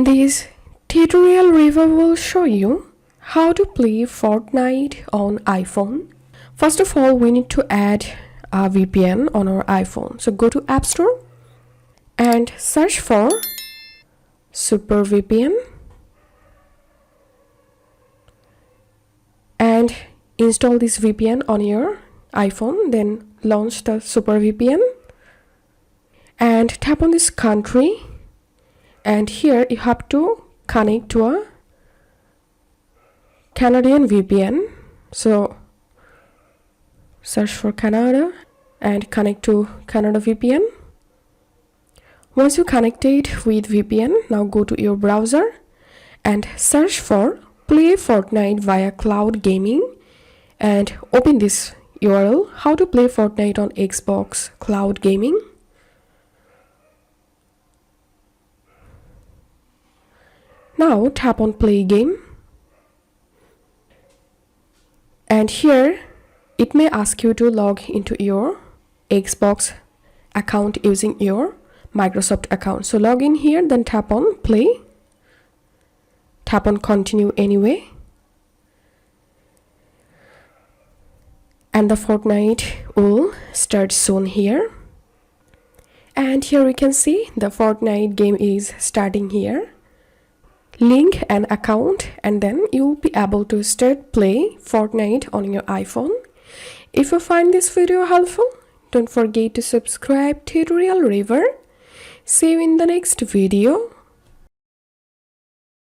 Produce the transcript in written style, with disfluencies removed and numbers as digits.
This tutorial review will show you how to play Fortnite on iPhone. First of all, we need to add a VPN on our iPhone. So go to App Store and search for Super VPN and install this VPN on your iPhone. Then launch the Super VPN and tap on this country. And here you have to connect to a Canadian VPN. So search for Canada and connect to Canada VPN. Once you connected with VPN, now go to your browser and search for Play Fortnite via Cloud Gaming and open this URL, how to play Fortnite on Xbox Cloud Gaming. Now tap on play game, and here it may ask you to log into your Xbox account using your Microsoft account. So log in here, then tap on play, tap on continue anyway, and the Fortnite will start soon here. And here we can see the Fortnite game is starting here. Link an account and then you'll be able to start play Fortnite on your iPhone. If you find this video helpful, don't forget to subscribe tutorial reviewer. See you in the next video.